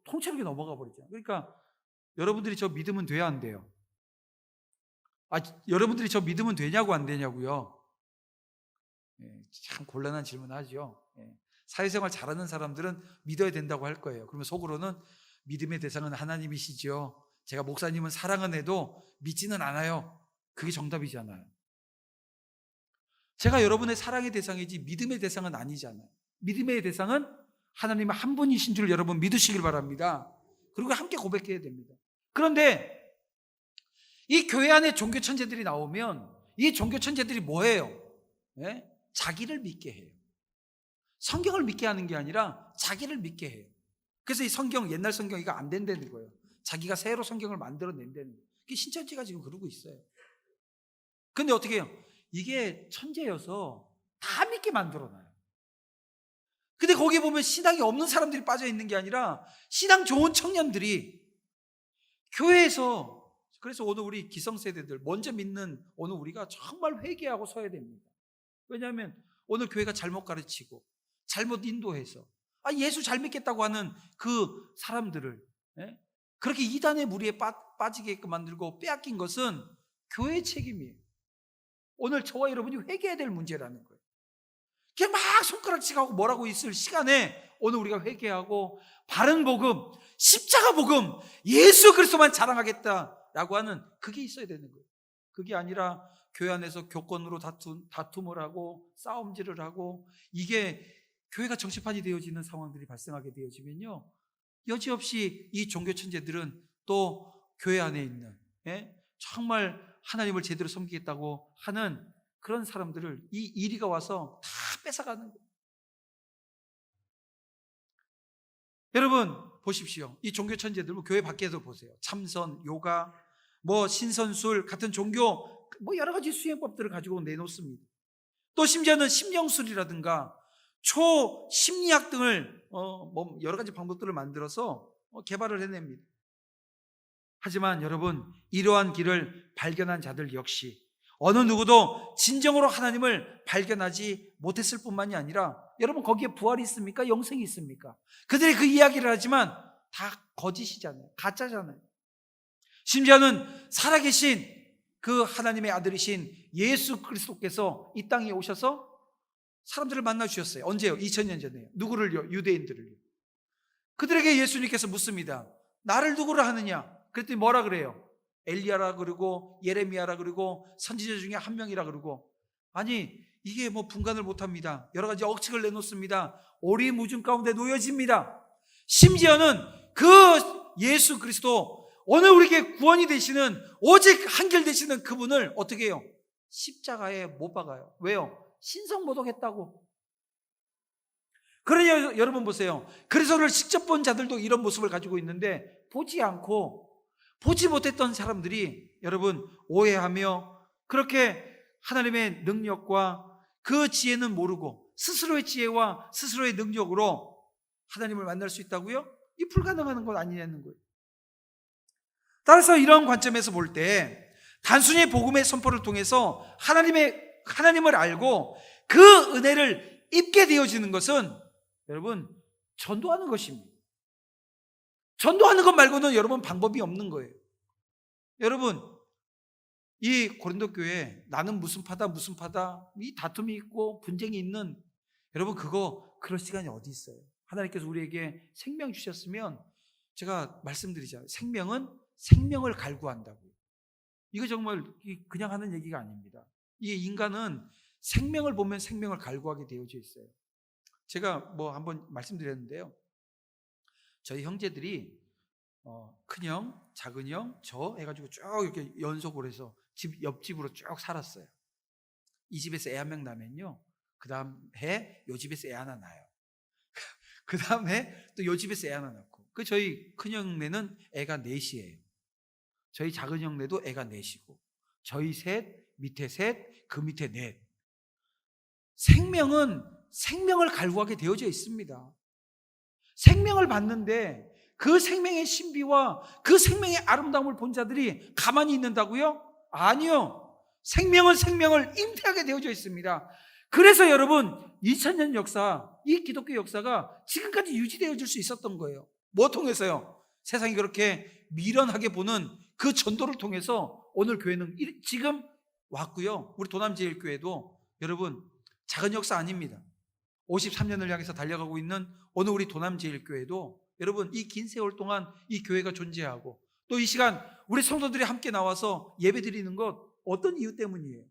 통째로 넘어가 버리죠. 그러니까 여러분들이 저 믿으면 돼야 안 돼요? 여러분들이 저 믿으면 되냐고 안 되냐고요? 참 곤란한 질문 하죠. 사회생활 잘하는 사람들은 믿어야 된다고 할 거예요. 그러면 속으로는 믿음의 대상은 하나님이시죠. 제가 목사님은 사랑은 해도 믿지는 않아요. 그게 정답이잖아요. 제가 여러분의 사랑의 대상이지 믿음의 대상은 아니잖아요. 믿음의 대상은 하나님 한 분이신 줄 여러분 믿으시길 바랍니다. 그리고 함께 고백해야 됩니다. 그런데 이 교회 안에 종교 천재들이 나오면 이 종교 천재들이 뭐예요? 자기를 믿게 해요. 성경을 믿게 하는 게 아니라 자기를 믿게 해요. 그래서 이 성경, 옛날 성경 이거 안 된다는 거예요. 자기가 새로 성경을 만들어낸다는 거예요. 그게 신천지가 지금 그러고 있어요. 근데 어떻게 해요? 이게 천재여서 다 믿게 만들어놔요. 근데 거기 보면 신앙이 없는 사람들이 빠져 있는 게 아니라 신앙 좋은 청년들이 교회에서, 그래서 오늘 우리 기성세대들 먼저 믿는 오늘 우리가 정말 회개하고 서야 됩니다. 왜냐하면 오늘 교회가 잘못 가르치고 잘못 인도해서 예수 잘 믿겠다고 하는 그 사람들을 그렇게 이단의 무리에 빠지게끔 만들고 빼앗긴 것은 교회의 책임이에요. 오늘 저와 여러분이 회개해야 될 문제라는 거예요. 그냥 막 손가락질하고 뭐라고 있을 시간에 오늘 우리가 회개하고 바른 복음, 십자가 복음, 예수 그리스도만 자랑하겠다라고 하는 그게 있어야 되는 거예요. 그게 아니라 교회 안에서 교권으로 다툼을 하고 싸움질을 하고 이게 교회가 정치판이 되어지는 상황들이 발생하게 되어지면요, 여지없이 이 종교 천재들은 또 교회 안에 있는 정말 하나님을 제대로 섬기겠다고 하는 그런 사람들을 이 이리가 와서 다 뺏어가는 거예요. 여러분 보십시오. 이 종교 천재들 교회 밖에도 보세요. 참선, 요가, 신선술 같은 종교 여러 가지 수행법들을 가지고 내놓습니다. 또 심지어는 심령술이라든가 초심리학 등을 여러 가지 방법들을 만들어서 개발을 해냅니다. 하지만 여러분, 이러한 길을 발견한 자들 역시 어느 누구도 진정으로 하나님을 발견하지 못했을 뿐만이 아니라, 여러분, 거기에 부활이 있습니까? 영생이 있습니까? 그들이 그 이야기를 하지만 다 거짓이잖아요. 가짜잖아요. 심지어는 살아계신 그 하나님의 아들이신 예수 그리스도께서 이 땅에 오셔서 사람들을 만나 주셨어요. 언제요? 2000년 전에요. 누구를요? 유대인들을요. 그들에게 예수님께서 묻습니다. 나를 누구를 하느냐? 그랬더니 뭐라 그래요? 엘리야라 그러고 예레미야라 그러고 선지자 중에 한 명이라 그러고. 아니, 이게 뭐 분간을 못합니다. 여러 가지 억측을 내놓습니다. 오리무중 가운데 놓여집니다. 심지어는 그 예수 그리스도, 오늘 우리에게 구원이 되시는, 오직 한결 되시는 그분을 어떻게 해요? 십자가에 못 박아요. 왜요? 신성모독했다고. 그러니 여러분 보세요. 그리스도를 직접 본 자들도 이런 모습을 가지고 있는데, 보지 않고 보지 못했던 사람들이 여러분 오해하며 그렇게 하나님의 능력과 그 지혜는 모르고 스스로의 지혜와 스스로의 능력으로 하나님을 만날 수 있다고요? 이 불가능한 건 아니냐는 거예요. 따라서 이런 관점에서 볼 때 단순히 복음의 선포를 통해서 하나님을 알고 그 은혜를 입게 되어지는 것은 여러분 전도하는 것입니다. 전도하는 것 말고는 여러분 방법이 없는 거예요. 여러분, 이 고린도 교회 나는 무슨 파다 이 다툼이 있고 분쟁이 있는, 여러분 그럴 시간이 어디 있어요? 하나님께서 우리에게 생명 주셨으면, 제가 말씀드리잖아요. 생명은 생명을 갈구한다고요. 이거 정말 그냥 하는 얘기가 아닙니다. 이 인간은 생명을 보면 생명을 갈구하게 되어져 있어요. 제가 뭐 한번 말씀드렸는데요. 저희 형제들이 큰형, 작은형, 저 해가지고 쭉 이렇게 연속으로 해서 옆집으로 쭉 살았어요. 이 집에서 애 한 명 나면요, 그 다음 해 요 집에서 애 하나 낳아요. 그 다음 해 또 요 집에서 애 하나 낳고. 저희 큰형네는 애가 넷이에요. 저희 작은형네도 애가 넷이고, 저희 셋, 밑에 셋, 그 밑에 넷. 생명은 생명을 갈구하게 되어져 있습니다. 생명을 받는데 그 생명의 신비와 그 생명의 아름다움을 본 자들이 가만히 있는다고요? 아니요. 생명은 생명을 잉태하게 되어져 있습니다. 그래서 여러분 2000년 역사, 이 기독교 역사가 지금까지 유지되어질 수 있었던 거예요. 뭐 통해서요? 세상이 그렇게 미련하게 보는 그 전도를 통해서 오늘 교회는 지금 왔고요. 우리 도남제일교회도 여러분 작은 역사 아닙니다. 53년을 향해서 달려가고 있는 오늘 우리 도남제일교회도 여러분 이 긴 세월 동안 이 교회가 존재하고, 또 이 시간 우리 성도들이 함께 나와서 예배드리는 것 어떤 이유 때문이에요?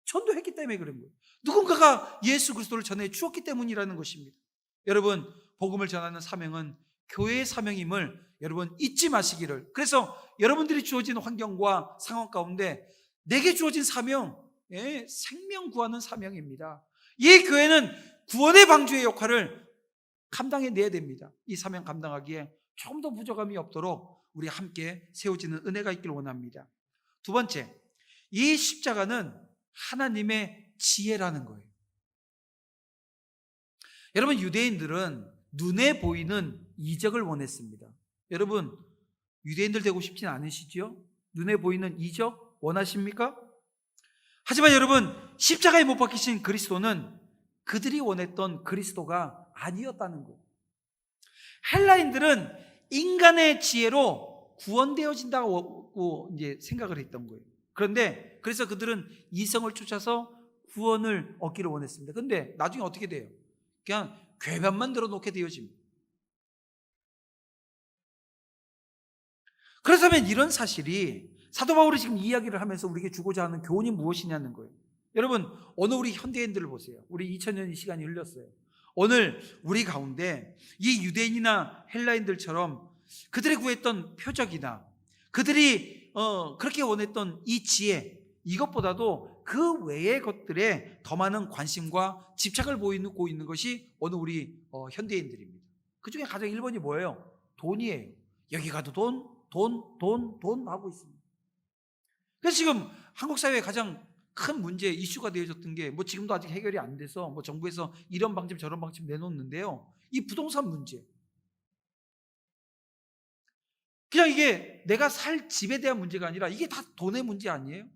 전도했기 때문에 그런 거예요. 누군가가 예수 그리스도를 전해 주었기 때문이라는 것입니다. 여러분, 복음을 전하는 사명은 교회의 사명임을 여러분 잊지 마시기를. 그래서 여러분들이 주어진 환경과 상황 가운데 내게 주어진 사명, 생명 구하는 사명입니다. 이 교회는 구원의 방주의 역할을 감당해내야 됩니다. 이 사명 감당하기에 조금 더 부족함이 없도록 우리 함께 세워지는 은혜가 있기를 원합니다. 두 번째, 이 십자가는 하나님의 지혜라는 거예요. 여러분, 유대인들은 눈에 보이는 이적을 원했습니다. 여러분, 유대인들 되고 싶진 않으시죠? 눈에 보이는 이적 원하십니까? 하지만 여러분, 십자가에 못 박히신 그리스도는 그들이 원했던 그리스도가 아니었다는 거예요. 헬라인들은 인간의 지혜로 구원되어진다고 이제 생각을 했던 거예요. 그런데 그래서 그들은 이성을 쫓아서 구원을 얻기를 원했습니다. 그런데 나중에 어떻게 돼요? 그냥 궤변만 들어놓게 되어집니다. 그렇다면 이런 사실이 사도 바울이 지금 이야기를 하면서 우리에게 주고자 하는 교훈이 무엇이냐는 거예요. 여러분, 오늘 우리 현대인들을 보세요. 우리 2000년의 시간이 흘렀어요. 오늘 우리 가운데 이 유대인이나 헬라인들처럼 그들이 구했던 표적이나 그들이 그렇게 원했던 이 지혜, 이것보다도 그 외의 것들에 더 많은 관심과 집착을 보이고 있는 것이 오늘 우리 현대인들입니다. 그 중에 가장 1번이 뭐예요? 돈이에요. 여기 가도 돈 하고 있습니다. 그래서 지금 한국 사회의 가장 큰 문제, 이슈가 되어졌던 게 뭐 지금도 아직 해결이 안 돼서 뭐 정부에서 이런 방침 저런 방침 내놓는데요. 이 부동산 문제. 그냥 이게 내가 살 집에 대한 문제가 아니라 이게 다 돈의 문제 아니에요?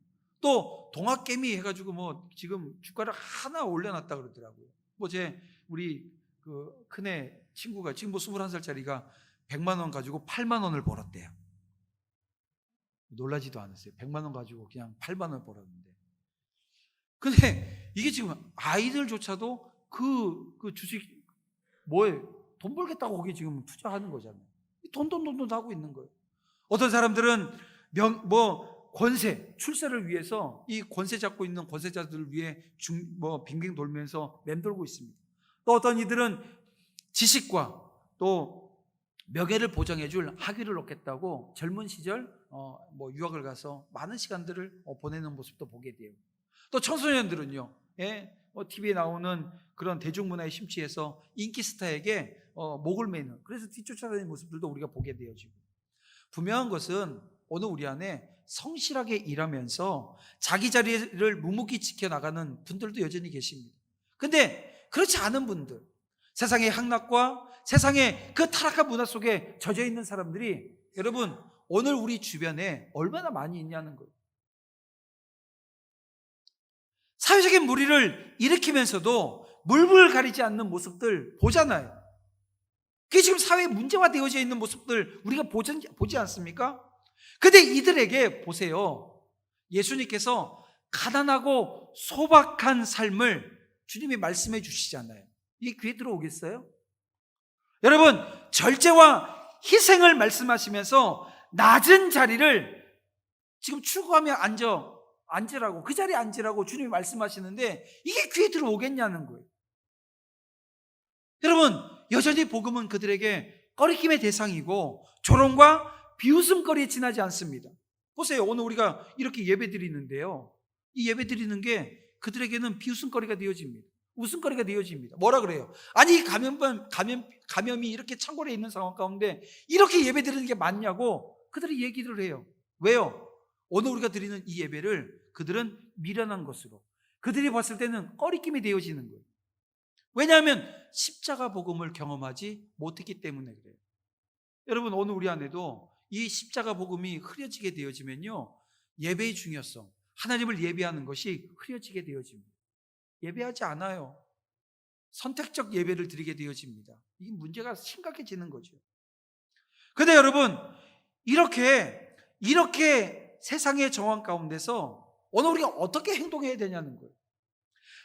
또 동학개미 해가지고 뭐 지금 주가를 하나 올려놨다 그러더라고요. 뭐 우리 그 큰애 친구가 지금 뭐 21살짜리가 100만 원 가지고 8만 원을 벌었대요. 놀라지도 않았어요. 100만 원 가지고 그냥 8만 원 벌었는데. 근데 이게 지금 아이들조차도 그 주식 뭐에 돈 벌겠다고 거기 지금 투자하는 거잖아요. 돈 하고 있는 거예요. 어떤 사람들은 권세, 출세를 위해서 이 권세 잡고 있는 권세자들을 위해 빙빙 돌면서 맴돌고 있습니다. 또 어떤 이들은 지식과 또 명예를 보장해줄 학위를 얻겠다고 젊은 시절 유학을 가서 많은 시간들을 보내는 모습도 보게 돼요. 또 청소년들은요, TV에 나오는 그런 대중문화에 심취해서 인기 스타에게 목을 매는, 그래서 뒤쫓아다니는 모습들도 우리가 보게 되어지고, 분명한 것은 오늘 우리 안에 성실하게 일하면서 자기 자리를 묵묵히 지켜나가는 분들도 여전히 계십니다. 근데 그렇지 않은 분들, 세상의 향락과 세상의 그 타락한 문화 속에 젖어 있는 사람들이 여러분 오늘 우리 주변에 얼마나 많이 있냐는 거예요. 사회적인 무리를 일으키면서도 물불 가리지 않는 모습들 보잖아요. 그게 지금 사회에 문제화 되어져 있는 모습들 우리가 보지 않습니까? 근데 이들에게 보세요. 예수님께서 가난하고 소박한 삶을 주님이 말씀해 주시잖아요. 이게 귀에 들어오겠어요? 여러분, 절제와 희생을 말씀하시면서 낮은 자리를 지금 추구하며 앉으라고, 그 자리에 앉으라고 주님이 말씀하시는데 이게 귀에 들어오겠냐는 거예요. 여러분, 여전히 복음은 그들에게 꺼리낌의 대상이고 조롱과 비웃음거리에 지나지 않습니다. 보세요. 오늘 우리가 이렇게 예배 드리는데요, 이 예배 드리는 게 그들에게는 비웃음거리가 되어집니다. 웃음거리가 되어집니다. 뭐라 그래요? 아니, 감염이 이렇게 창궐해 있는 상황 가운데 이렇게 예배 드리는 게 맞냐고 그들이 얘기를 해요. 왜요? 오늘 우리가 드리는 이 예배를 그들은 미련한 것으로, 그들이 봤을 때는 꺼리낌이 되어지는 거예요. 왜냐하면 십자가 복음을 경험하지 못했기 때문에 그래요. 여러분, 오늘 우리 안에도 이 십자가 복음이 흐려지게 되어지면요, 예배의 중요성, 하나님을 예배하는 것이 흐려지게 되어집니다. 예배하지 않아요. 선택적 예배를 드리게 되어집니다. 이 문제가 심각해지는 거죠. 그런데 여러분, 이렇게 세상의 정황 가운데서 오늘 우리가 어떻게 행동해야 되냐는 거예요.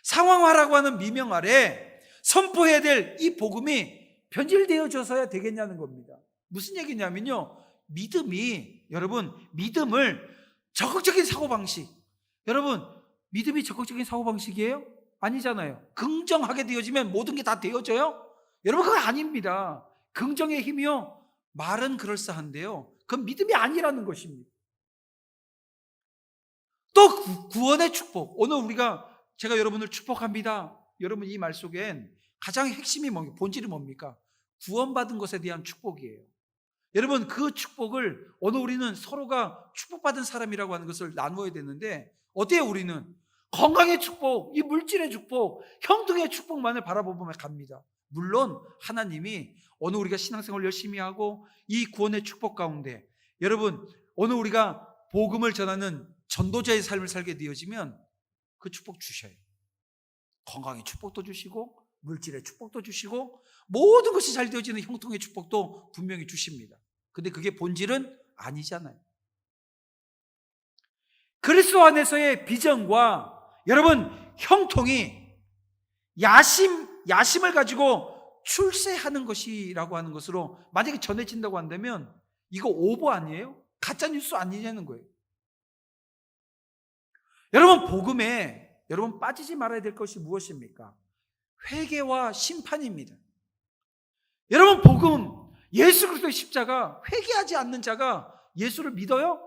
상황화라고 하는 미명 아래 선포해야 될 이 복음이 변질되어져서야 되겠냐는 겁니다. 무슨 얘기냐면요, 믿음을 적극적인 사고방식, 여러분, 믿음이 적극적인 사고방식이에요? 아니잖아요. 긍정하게 되어지면 모든 게 다 되어져요? 여러분, 그건 아닙니다. 긍정의 힘이요, 말은 그럴싸한데요, 그건 믿음이 아니라는 것입니다. 또 구원의 축복, 오늘 제가 여러분을 축복합니다. 여러분, 이 말 속엔 가장 핵심이 본질이 뭡니까? 구원받은 것에 대한 축복이에요. 여러분, 그 축복을 오늘 우리는 서로가 축복받은 사람이라고 하는 것을 나누어야 되는데, 어때요? 우리는 건강의 축복, 이 물질의 축복, 형통의 축복만을 바라보며 갑니다. 물론 하나님이 오늘 우리가 신앙생활 열심히 하고 이 구원의 축복 가운데, 여러분, 오늘 우리가 복음을 전하는 전도자의 삶을 살게 되어지면 그 축복 주셔요. 건강의 축복도 주시고 물질의 축복도 주시고 모든 것이 잘 되어지는 형통의 축복도 분명히 주십니다. 근데 그게 본질은 아니잖아요. 그리스도 안에서의 비전과 여러분 형통이 야심을 가지고 출세하는 것이라고 하는 것으로 만약에 전해진다고 한다면 이거 오보 아니에요? 가짜뉴스 아니냐는 거예요. 여러분, 복음에 여러분 빠지지 말아야 될 것이 무엇입니까? 회개와 심판입니다. 여러분, 복음, 예수 그리스도의 십자가, 회개하지 않는 자가 예수를 믿어요?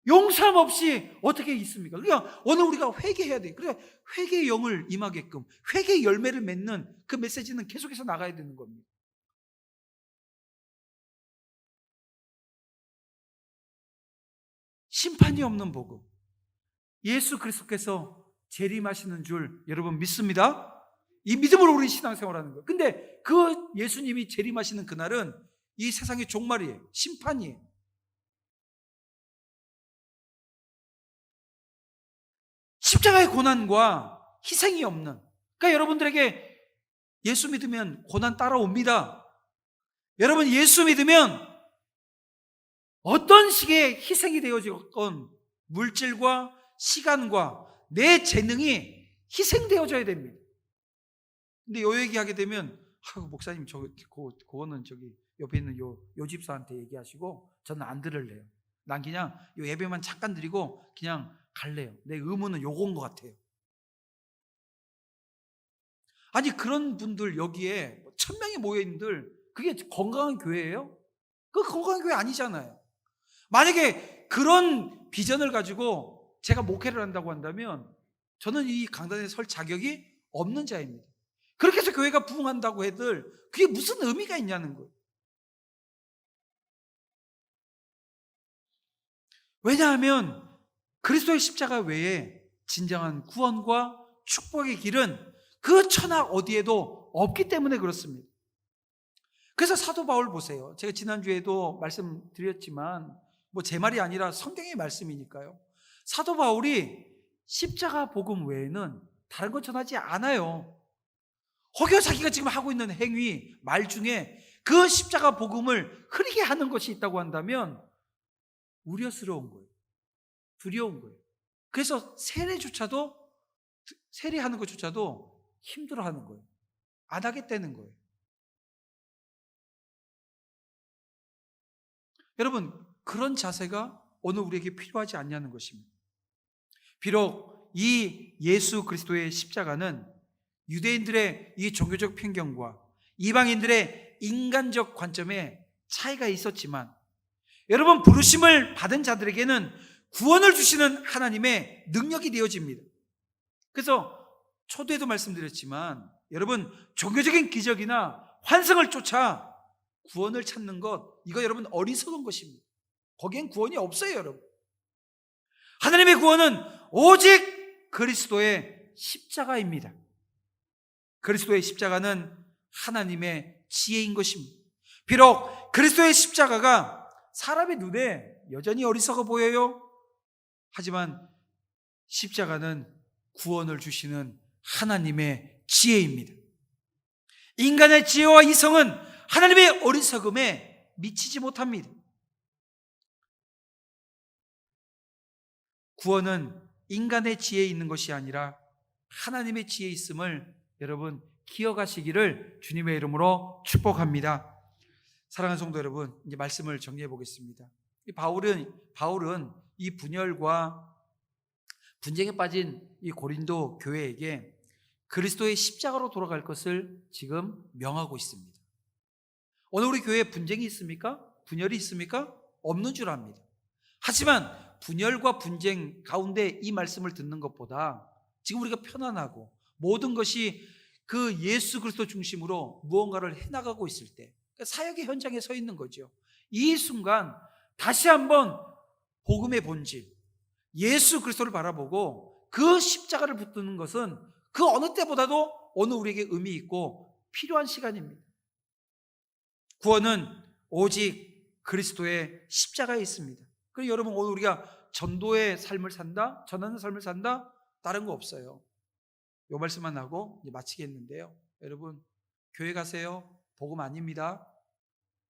용서함 없이 어떻게 있습니까? 그러니까 오늘 우리가 회개해야 돼요. 그러니까 회개의 영을 임하게끔 회개의 열매를 맺는 그 메시지는 계속해서 나가야 되는 겁니다. 심판이 없는 복음, 예수 그리스도께서 재림하시는 줄 여러분 믿습니다. 이 믿음으로 우리 신앙생활하는 거예요. 근데 그 예수님이 재림하시는 그날은 이 세상의 종말이에요. 심판이에요. 십자가의 고난과 희생이 없는, 그러니까 여러분들에게 예수 믿으면 고난 따라옵니다. 여러분 예수 믿으면 어떤 식의 희생이 되어지건 물질과 시간과 내 재능이 희생되어져야 됩니다. 근데 요 얘기하게 되면 목사님 그거는 저기 옆에 있는 요 집사한테 얘기하시고 저는 안 들을래요. 난 그냥 요 예배만 잠깐 드리고 그냥 갈래요. 내 의무는 요건 것 같아요. 아니 그런 분들 여기에 1000명이 모여있는들 그게 건강한 교회예요? 그거 건강한 교회 아니잖아요. 만약에 그런 비전을 가지고 제가 목회를 한다고 한다면 저는 이 강단에 설 자격이 없는 자입니다. 그렇게 해서 교회가 부흥한다고 해들 그게 무슨 의미가 있냐는 거예요. 왜냐하면 그리스도의 십자가 외에 진정한 구원과 축복의 길은 그 천하 어디에도 없기 때문에 그렇습니다. 그래서 사도 바울 보세요. 제가 지난주에도 말씀드렸지만 뭐 제 말이 아니라 성경의 말씀이니까요. 사도 바울이 십자가 복음 외에는 다른 것 전하지 않아요. 혹여 자기가 지금 하고 있는 행위, 말 중에 그 십자가 복음을 흐리게 하는 것이 있다고 한다면 우려스러운 거예요. 두려운 거예요. 그래서 세례하는 것조차도 힘들어하는 거예요. 안 하겠다는 거예요. 여러분, 그런 자세가 오늘 우리에게 필요하지 않냐는 것입니다. 비록 이 예수 그리스도의 십자가는 유대인들의 이 종교적 편견과 이방인들의 인간적 관점에 차이가 있었지만 여러분, 부르심을 받은 자들에게는 구원을 주시는 하나님의 능력이 되어집니다. 그래서 초대에도 말씀드렸지만 여러분, 종교적인 기적이나 환상을 쫓아 구원을 찾는 것, 이거 여러분 어리석은 것입니다. 거기엔 구원이 없어요, 여러분. 하나님의 구원은 오직 그리스도의 십자가입니다. 그리스도의 십자가는 하나님의 지혜인 것입니다. 비록 그리스도의 십자가가 사람의 눈에 여전히 어리석어 보여요. 하지만 십자가는 구원을 주시는 하나님의 지혜입니다. 인간의 지혜와 이성은 하나님의 어리석음에 미치지 못합니다. 구원은 인간의 지혜에 있는 것이 아니라 하나님의 지혜에 있음을 여러분 기억하시기를 주님의 이름으로 축복합니다. 사랑하는 성도 여러분, 이제 말씀을 정리해 보겠습니다. 바울은 이 분열과 분쟁에 빠진 이 고린도 교회에게 그리스도의 십자가로 돌아갈 것을 지금 명하고 있습니다. 오늘 우리 교회에 분쟁이 있습니까? 분열이 있습니까? 없는 줄 압니다. 하지만 분열과 분쟁 가운데 이 말씀을 듣는 것보다 지금 우리가 편안하고 모든 것이 그 예수 그리스도 중심으로 무언가를 해나가고 있을 때, 그러니까 사역의 현장에 서 있는 거죠. 이 순간 다시 한번 복음의 본질, 예수 그리스도를 바라보고 그 십자가를 붙드는 것은 그 어느 때보다도 오늘 우리에게 의미 있고 필요한 시간입니다. 구원은 오직 그리스도의 십자가에 있습니다. 그리고 여러분, 오늘 우리가 전도의 삶을 산다? 전하는 삶을 산다? 다른 거 없어요. 이 말씀만 하고 이제 마치겠는데요. 여러분, 교회 가세요? 복음 아닙니다.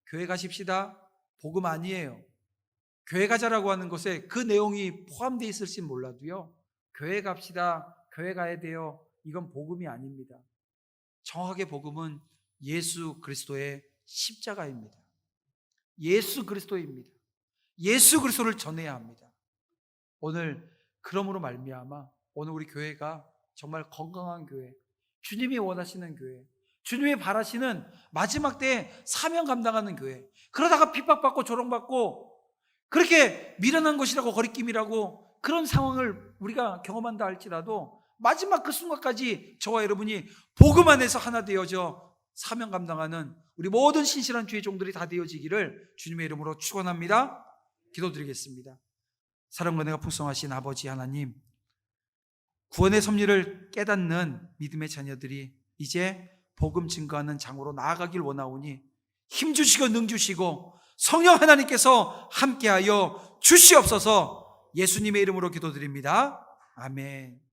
교회 가십시다. 복음 아니에요. 교회 가자라고 하는 것에 그 내용이 포함되어 있을진 몰라도요, 교회 갑시다, 교회 가야 돼요, 이건 복음이 아닙니다. 정확하게 복음은 예수 그리스도의 십자가입니다. 예수 그리스도입니다. 예수 그리스도를 전해야 합니다. 오늘 그러므로 말미암아 오늘 우리 교회가 정말 건강한 교회, 주님이 원하시는 교회, 주님이 바라시는 마지막 때에 사명 감당하는 교회, 그러다가 핍박받고 조롱받고 그렇게 미련한 것이라고 거리낌이라고 그런 상황을 우리가 경험한다 할지라도 마지막 그 순간까지 저와 여러분이 복음 안에서 하나 되어져 사명 감당하는 우리 모든 신실한 주의 종들이 다 되어지기를 주님의 이름으로 축원합니다. 기도드리겠습니다. 사랑과 은혜가 풍성하신 아버지 하나님, 구원의 섭리를 깨닫는 믿음의 자녀들이 이제 복음 증거하는 장으로 나아가길 원하오니 힘 주시고 능 주시고 성령 하나님께서 함께하여 주시옵소서. 예수님의 이름으로 기도드립니다. 아멘.